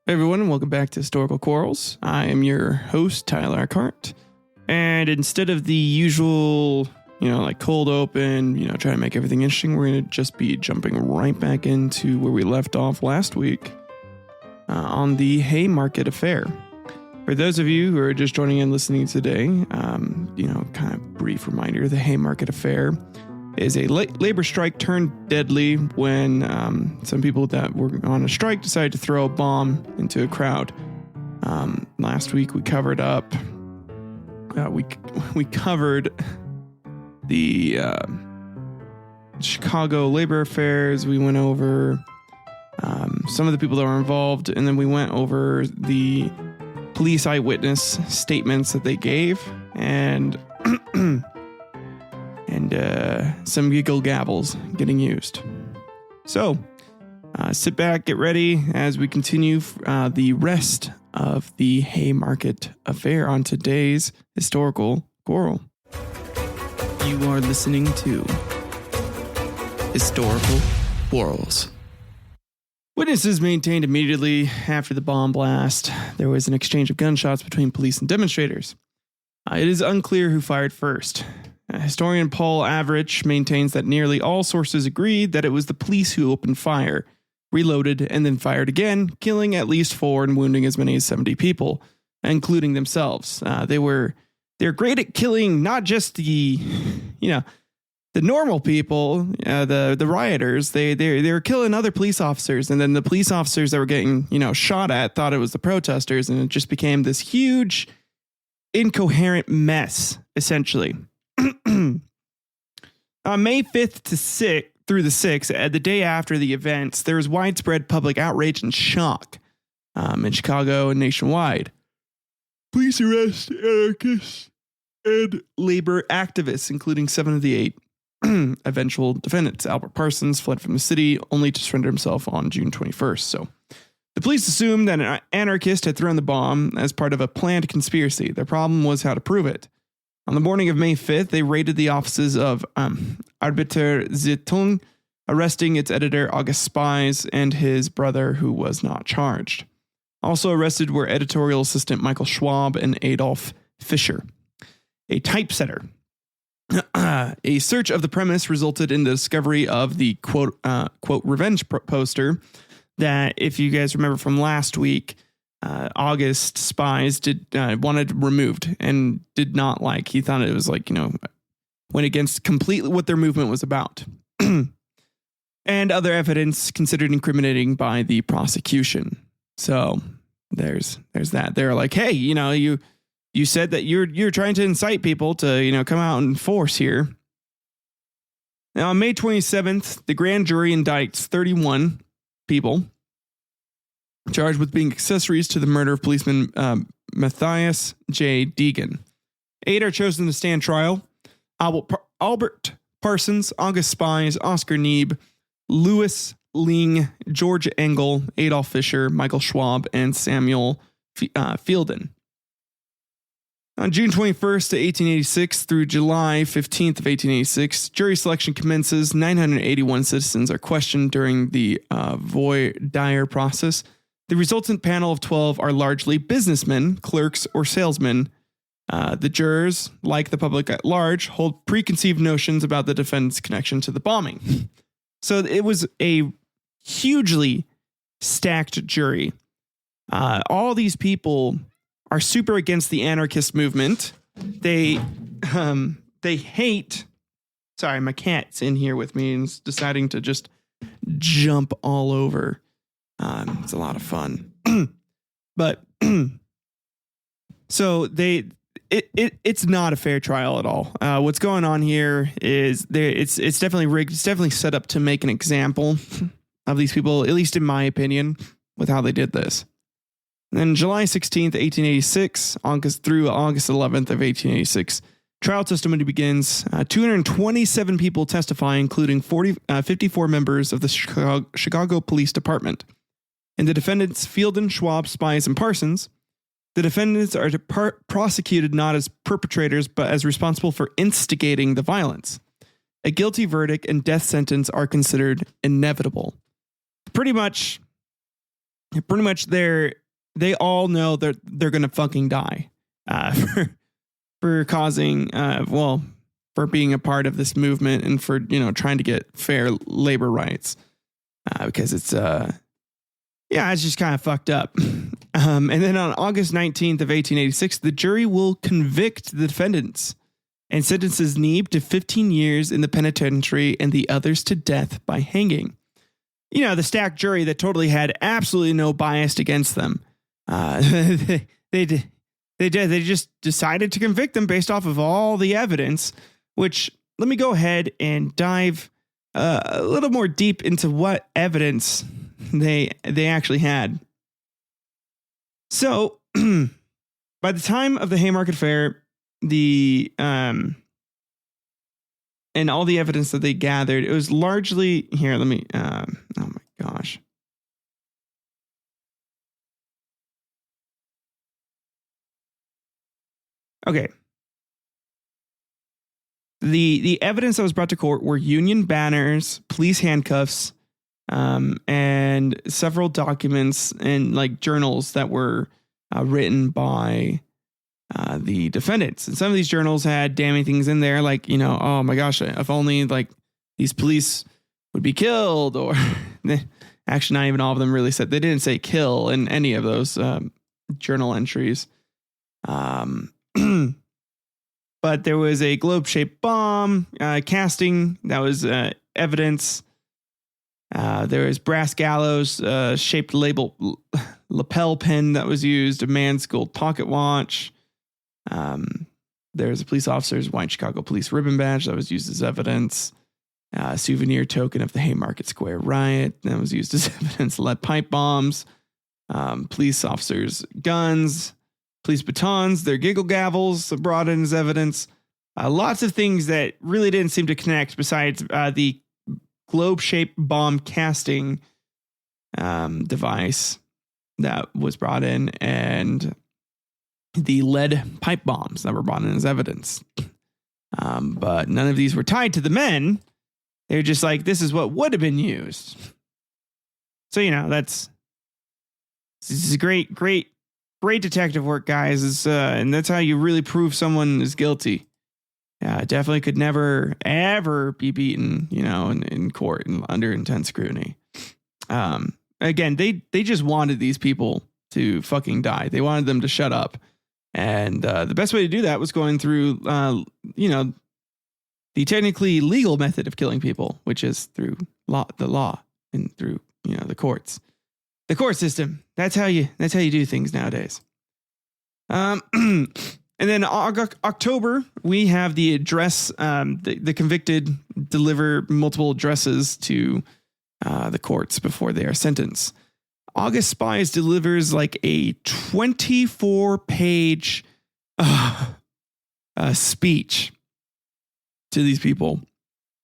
Hey everyone, and welcome back to Historical Quarrels. I am your host, Tyler Eckhardt. And instead of the usual, like cold open, trying to make everything interesting, we're going to just be jumping right back into where we left off last week on the Haymarket affair. For those of you who are just joining in listening today, kind of brief reminder, the Haymarket affair is a labor strike turned deadly when some people that were on a strike decided to throw a bomb into a crowd. Last week we covered up, we covered the Chicago labor affairs. We went over some of the people that were involved, and then we went over the police eyewitness statements that they gave, and some giggle gabbles getting used. So sit back, get ready as we continue the rest of the Haymarket affair on today's Historical Quarrel. You are listening to Historical Quarrels. Witnesses maintained immediately after the bomb blast there was an exchange of gunshots between police and demonstrators. It is unclear who fired first. Historian Paul Avrich maintains that nearly all sources agreed that it was the police who opened fire, reloaded, and then fired again, killing at least 4 and wounding as many as 70 people, including themselves. They're great at killing not just the normal people, the rioters. They were killing other police officers, and then the police officers that were getting shot at thought it was the protesters, and it just became this huge, incoherent mess, essentially. On May 5th through the 6th, the day after the events, there was widespread public outrage and shock in Chicago and nationwide. Police arrest anarchists and labor activists, including 7 of the 8 eventual defendants. Albert Parsons fled from the city only to surrender himself on June 21st. So the police assumed that an anarchist had thrown the bomb as part of a planned conspiracy. Their problem was how to prove it. On the morning of May 5th, they raided the offices of Arbeiter Zeitung, arresting its editor, August Spies, and his brother, who was not charged. Also arrested were editorial assistant Michael Schwab and Adolf Fischer, a typesetter. A search of the premise resulted in the discovery of the quote revenge poster that, if you guys remember from last week, August Spies wanted removed and did not like. He thought it was went against completely what their movement was about. And other evidence considered incriminating by the prosecution. So there's that. They're like, hey, you said that you're trying to incite people to come out in force here. Now on May 27th, the grand jury indicts 31 people charged with being accessories to the murder of policeman Matthias J. Deegan. 8 are chosen to stand trial. Albert Parsons, August Spies, Oscar Neeb, Louis Ling, George Engel, Adolf Fischer, Michael Schwab, and Samuel Fielden. On June 21st of 1886 through July 15th of 1886, jury selection commences. 981 citizens are questioned during the voir dire process. The resultant panel of 12 are largely businessmen, clerks, or salesmen. The jurors, like the public at large, hold preconceived notions about the defendant's connection to the bombing. So it was a hugely stacked jury. All these people are super against the anarchist movement. They hate. Sorry, my cat's in here with me and is deciding to just jump all over. It's a lot of fun. But so it's not a fair trial at all. What's going on here is it's definitely rigged. It's definitely set up to make an example of these people, at least in my opinion, with how they did this. And then July 16th, 1886, through August 11th of 1886, trial testimony begins. 227 people testify, including 54 members of the Chicago Police Department. And the defendants, Fielden, Schwab, Spies, and Parsons, the defendants are prosecuted not as perpetrators, but as responsible for instigating the violence. A guilty verdict and death sentence are considered inevitable. Pretty much pretty much they all know that they're going to fucking die for causing, for being a part of this movement and for, trying to get fair labor rights. Because it's just kind of fucked up. And then on August 19th of 1886, the jury will convict the defendants and sentences Neeb to 15 years in the penitentiary and the others to death by hanging. The stacked jury that totally had absolutely no bias against them. They just decided to convict them based off of all the evidence, which let me go ahead and dive a little more deep into what evidence they actually had. So by the time of the Haymarket Fair, and all the evidence that they gathered, it was largely here. Let me, oh my gosh. Okay. The evidence that was brought to court were Union banners, police handcuffs, and several documents and like journals that were written by the defendants. And some of these journals had damning things in there, like, oh my gosh, if only like these police would be killed, or actually not even all of them really said, they didn't say kill in any of those journal entries. But there was a globe-shaped bomb casting that was evidence. There was brass gallows shaped lapel pin that was used, a man's gold pocket watch. There's a police officer's white Chicago police ribbon badge that was used as evidence. A souvenir token of the Haymarket Square riot that was used as evidence. Lead pipe bombs, police officers' guns, police batons, their giggle gavels brought in as evidence. Lots of things that really didn't seem to connect besides the globe-shaped bomb casting device that was brought in and the lead pipe bombs that were brought in as evidence. But none of these were tied to the men. They're just like, this is what would have been used. So, this is great detective work, guys. And that's how you really prove someone is guilty. Definitely could never, ever be beaten, in court and under intense scrutiny. Again, they just wanted these people to fucking die. They wanted them to shut up. And the best way to do that was going through, the technically legal method of killing people, which is through the law and through, the courts. The court system. That's how you do things nowadays. And then October, we have the address. The convicted deliver multiple addresses to the courts before they are sentenced. August Spies delivers like a 24-page speech to these people,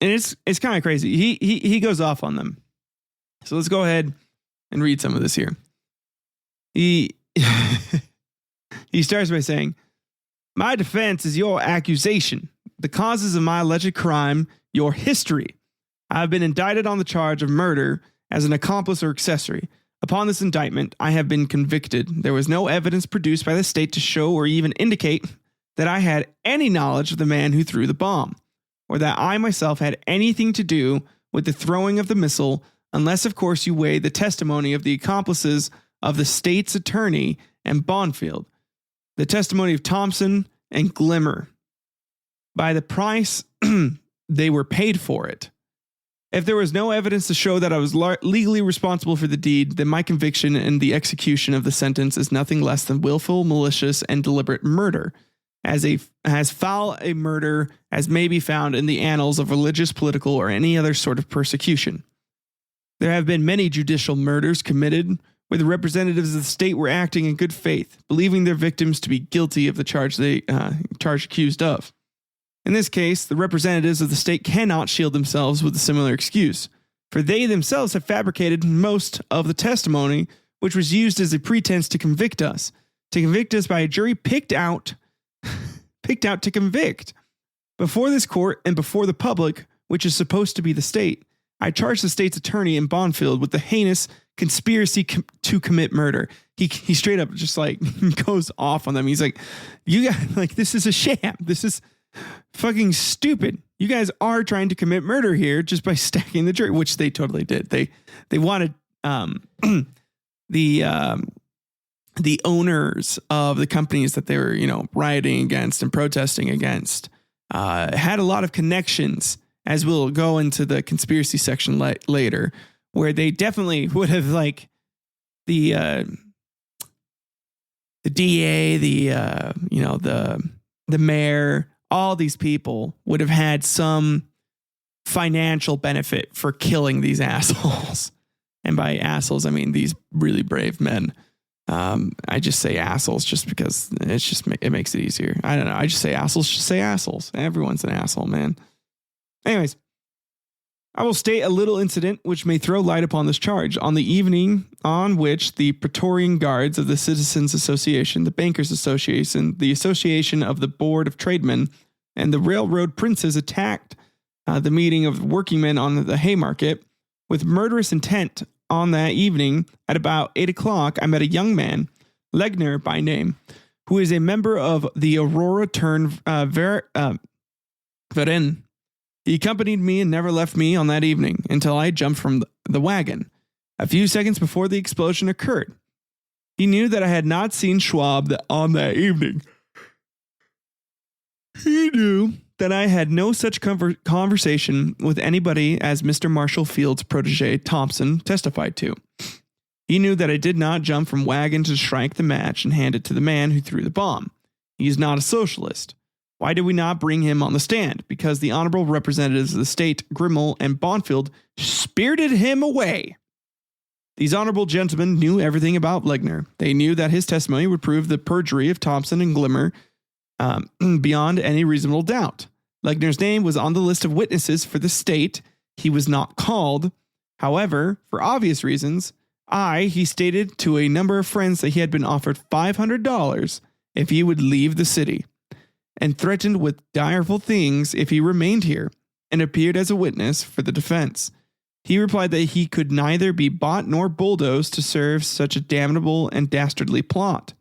and it's kind of crazy. He goes off on them. So let's go ahead and read some of this here. He starts by saying, "My defense is your accusation, the causes of my alleged crime, your history. I have been indicted on the charge of murder as an accomplice or accessory. Upon this indictment, I have been convicted. There was no evidence produced by the state to show or even indicate that I had any knowledge of the man who threw the bomb, or that I myself had anything to do with the throwing of the missile, unless, of course, you weigh the testimony of the accomplices of the state's attorney and Bonfield, the testimony of Thompson and Glimmer. By the price they were paid for it. If there was no evidence to show that I was legally responsible for the deed, then my conviction and the execution of the sentence is nothing less than willful, malicious, and deliberate murder, as foul a murder as may be found in the annals of religious, political, or any other sort of persecution. There have been many judicial murders committed where the representatives of the state were acting in good faith, believing their victims to be guilty of the charge accused of. In this case, the representatives of the state cannot shield themselves with a similar excuse, for they themselves have fabricated most of the testimony which was used as a pretense to convict us by a jury picked out to convict. Before this court and before the public, which is supposed to be the state, I charge the state's attorney in Bonfield with the heinous conspiracy to commit murder. He straight up just like goes off on them. He's like, you guys, like, this is a sham. This is fucking stupid. You guys are trying to commit murder here just by stacking the jury, which they totally did. They wanted the owners of the companies that they were, rioting against and protesting against, had a lot of connections, as we'll go into the conspiracy section later, where they definitely would have, like, the DA, the mayor, all these people would have had some financial benefit for killing these assholes. And by assholes, I mean these really brave men. I just say assholes just because it makes it easier. I don't know. I just say assholes. Just say assholes. Everyone's an asshole, man. Anyways, I will state a little incident which may throw light upon this charge. On the evening on which the Praetorian Guards of the Citizens Association, the Bankers Association, the Association of the Board of Trademen, and the Railroad Princes attacked the meeting of workingmen on the Haymarket with murderous intent. On that evening, at about 8 o'clock, I met a young man, Legner by name, who is a member of the Aurora Verein. He accompanied me and never left me on that evening until I jumped from the wagon. A few seconds before the explosion occurred, he knew that I had not seen Schwab on that evening. He knew that I had no such conversation with anybody as Mr. Marshall Field's protege, Thompson, testified to. He knew that I did not jump from wagon to strike the match and hand it to the man who threw the bomb. He is not a socialist. Why did we not bring him on the stand? Because the honorable representatives of the state, Grimmel and Bonfield, spirited him away. These honorable gentlemen knew everything about Legner. They knew that his testimony would prove the perjury of Thompson and Glimmer beyond any reasonable doubt. Legner's name was on the list of witnesses for the state. He was not called. However, for obvious reasons, he stated to a number of friends that he had been offered $500 if he would leave the city, and threatened with direful things if he remained here and appeared as a witness for the defense. He replied that he could neither be bought nor bulldozed to serve such a damnable and dastardly plot.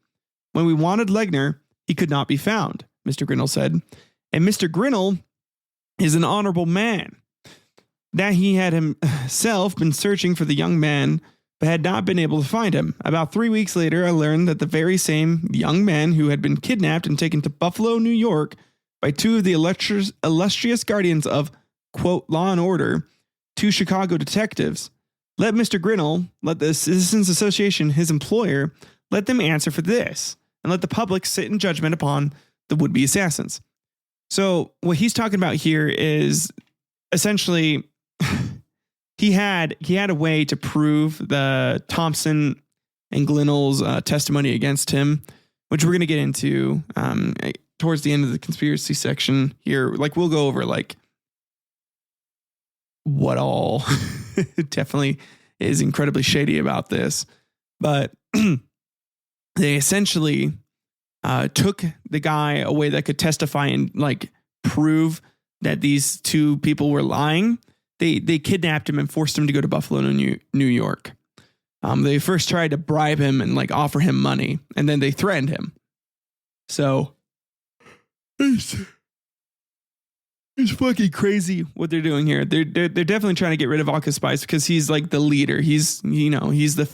When we wanted Legner, he could not be found, Mr. Grinnell said, and Mr. Grinnell is an honorable man. That he had himself been searching for the young man, but had not been able to find him. About 3 weeks later, I learned that the very same young man who had been kidnapped and taken to Buffalo, New York, by two of the illustrious guardians of, quote, law and order, two Chicago detectives. Let Mr. Grinnell, let the Citizens Association, his employer, let them answer for this, and let the public sit in judgment upon the would-be assassins. So what he's talking about here is essentially he had a way to prove the Thompson and Grinnell's testimony against him, which we're going to get into towards the end of the conspiracy section here. Like, we'll go over like what all definitely is incredibly shady about this, but they essentially took the guy away that could testify and like prove that these two people were lying. They kidnapped him and forced him to go to Buffalo, New York. They first tried to bribe him and like offer him money, and then they threatened him. So it's fucking crazy what they're doing here. They're definitely trying to get rid of Alka Spice because he's like the leader. He's the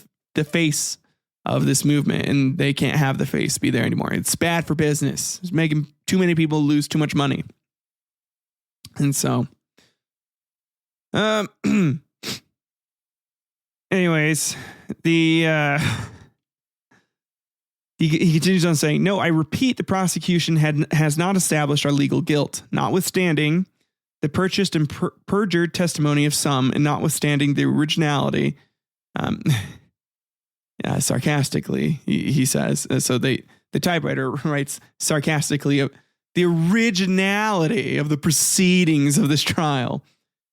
face of this movement, and they can't have the face be there anymore. It's bad for business. It's making too many people lose too much money. And so, anyways, he continues on saying, no, I repeat, the prosecution has not established our legal guilt, notwithstanding the purchased and perjured testimony of some, and notwithstanding the originality, sarcastically, he says. So the typewriter writes sarcastically, the originality of the proceedings of this trial.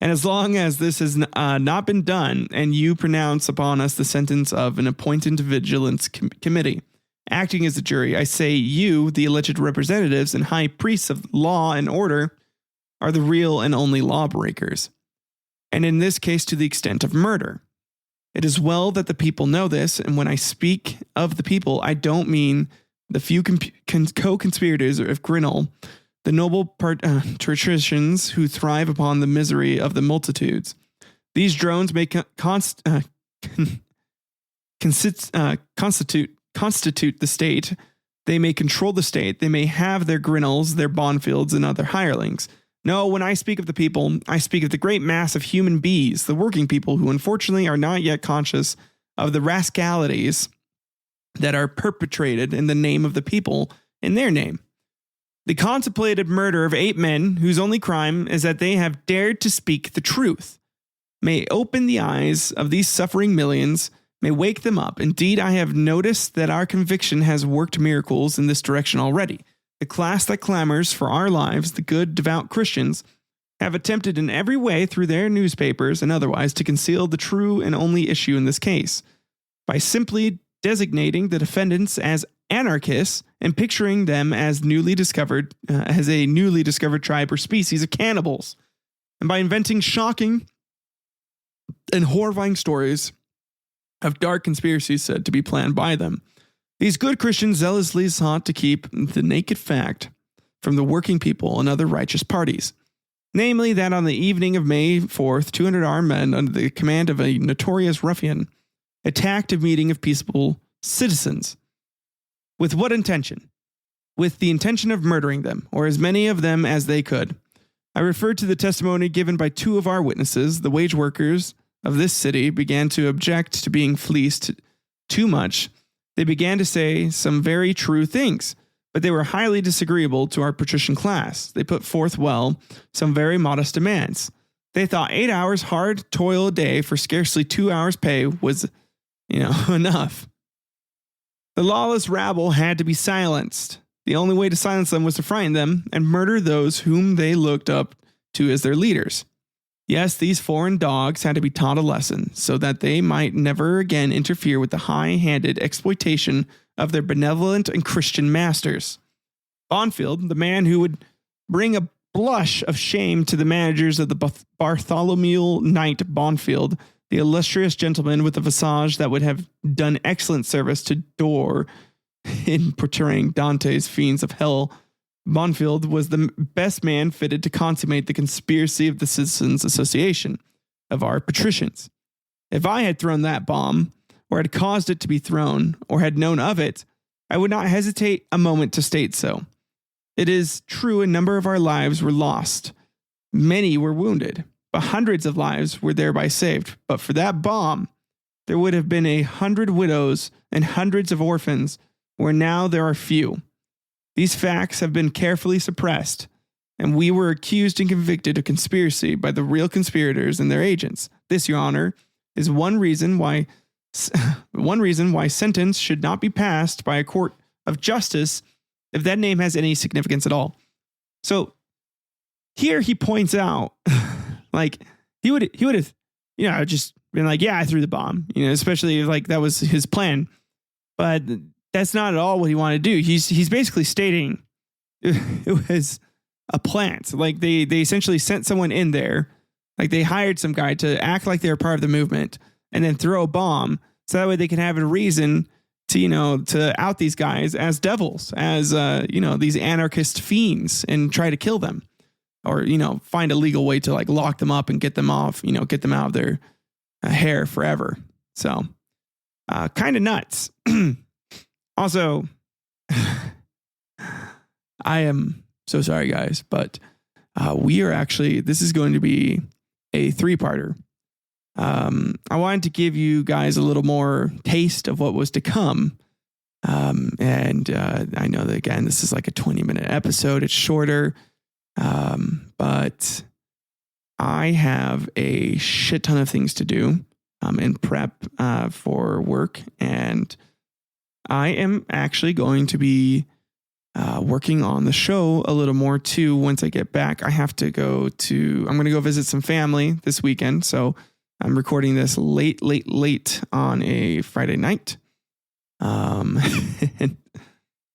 And as long as this has not been done, and you pronounce upon us the sentence of an appointed vigilance committee, acting as a jury, I say you, the alleged representatives and high priests of law and order, are the real and only lawbreakers. And in this case, to the extent of murder. It is well that the people know this, and when I speak of the people, I don't mean the few co-conspirators of Grinnell, the noble patricians who thrive upon the misery of the multitudes. These drones may constitute the state. They may control the state. They may have their Grinnells, their Bonfields, and other hirelings. No, when I speak of the people, I speak of the great mass of human bees, the working people who unfortunately are not yet conscious of the rascalities that are perpetrated in the name of the people, in their name. The contemplated murder of 8 men whose only crime is that they have dared to speak the truth may open the eyes of these suffering millions, may wake them up. Indeed, I have noticed that our conviction has worked miracles in this direction already. The class that clamors for our lives, the good, devout Christians, have attempted in every way through their newspapers and otherwise to conceal the true and only issue in this case. By simply designating the defendants as anarchists and picturing them as a newly discovered tribe or species of cannibals. And by inventing shocking and horrifying stories of dark conspiracies said to be planned by them. These good Christians zealously sought to keep the naked fact from the working people and other righteous parties. Namely, that on the evening of May 4th, 200 armed men under the command of a notorious ruffian attacked a meeting of peaceable citizens. With what intention? With the intention of murdering them, or as many of them as they could. I referred to the testimony given by 2 of our witnesses. The wage workers of this city began to object to being fleeced too much. They began to say some very true things, but they were highly disagreeable to our patrician class. They put forth, some very modest demands. They thought 8 hours hard toil a day for scarcely 2 hours pay was, enough. The lawless rabble had to be silenced. The only way to silence them was to frighten them and murder those whom they looked up to as their leaders. Yes, these foreign dogs had to be taught a lesson so that they might never again interfere with the high-handed exploitation of their benevolent and Christian masters. Bonfield, the man who would bring a blush of shame to the managers of the Bartholomew Knight Bonfield, the illustrious gentleman with a visage that would have done excellent service to Dore in portraying Dante's fiends of hell, Bonfield was the best man fitted to consummate the conspiracy of the Citizens Association of our patricians. If I had thrown that bomb, or had caused it to be thrown, or had known of it, I would not hesitate a moment to state so. It is true a number of our lives were lost. Many were wounded, but hundreds of lives were thereby saved. But for that bomb, there would have been 100 widows and hundreds of orphans, where now there are few. These facts have been carefully suppressed, and we were accused and convicted of conspiracy by the real conspirators and their agents. This, Your Honor, is one reason why sentence should not be passed by a court of justice if that name has any significance at all. So here he points out, he would have, just been like, yeah, I threw the bomb, especially if that was his plan, but that's not at all what he wanted to do. He's basically stating it was a plant. They essentially sent someone in there, they hired some guy to act like they're part of the movement and then throw a bomb so that way they can have a reason to out these guys as devils, as these anarchist fiends and try to kill them, or find a legal way to lock them up and get them off, get them out of their hair forever. So kind of nuts. Also, I am so sorry, guys, but this is going to be a 3-parter. I wanted to give you guys a little more taste of what was to come. And I know that, again, this is a 20-minute episode. It's shorter, but I have a shit ton of things to do in prep for work, and I am actually going to be working on the show a little more too. Once I get back, I'm going to go visit some family this weekend. So I'm recording this late on a Friday night. And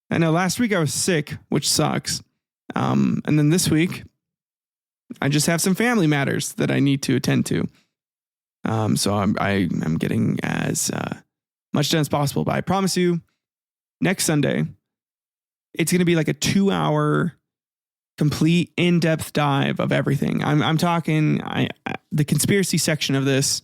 I know last week I was sick, which sucks. And then this week I just have some family matters that I need to attend to. So I'm getting as much done as possible. But I promise you, next Sunday, it's going to be like a 2-hour complete in-depth dive of everything. I'm talking. The conspiracy section of this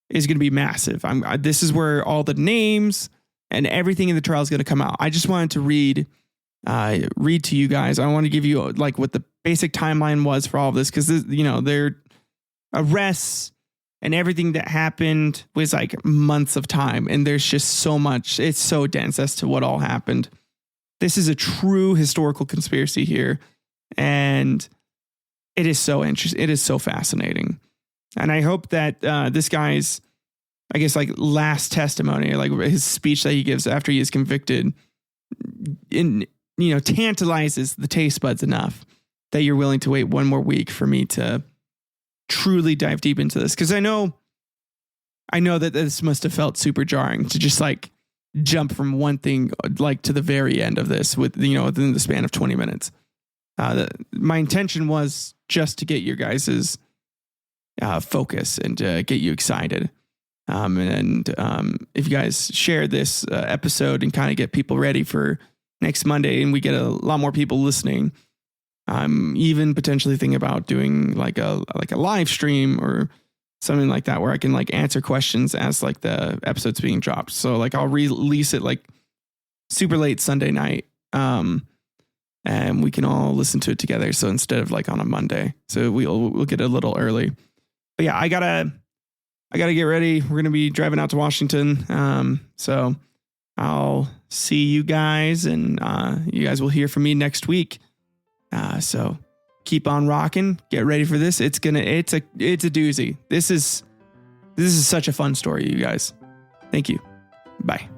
is going to be massive. This is where all the names and everything in the trial is going to come out. I just wanted to read to you guys. I want to give you like what the basic timeline was for all of this, because their arrests and everything that happened was like months of time, and there's just so much. It's so dense as to what all happened. This is a true historical conspiracy here, and it is so interesting. It is so fascinating. And I hope that this guy's, I guess, like last testimony, like his speech that he gives after he is convicted, tantalizes the taste buds enough that you're willing to wait one more week for me to truly dive deep into this. Because I know that this must have felt super jarring to just like jump from one thing like to the very end of this within the span of 20 minutes. My intention was just to get your guys's focus and get you excited. If you guys share this episode and kind of get people ready for next Monday, and we get a lot more people listening, I'm even potentially thinking about doing like a live stream or something like that, where I can like answer questions as like the episode's being dropped. So like I'll release it like super late Sunday night, and we can all listen to it together. So instead of like on a Monday, so we'll get a little early. But yeah, I gotta get ready. We're gonna be driving out to Washington. So I'll see you guys, and you guys will hear from me next week. So keep on rocking. Get ready for this. It's a doozy. This is such a fun story, you guys. Thank you. Bye.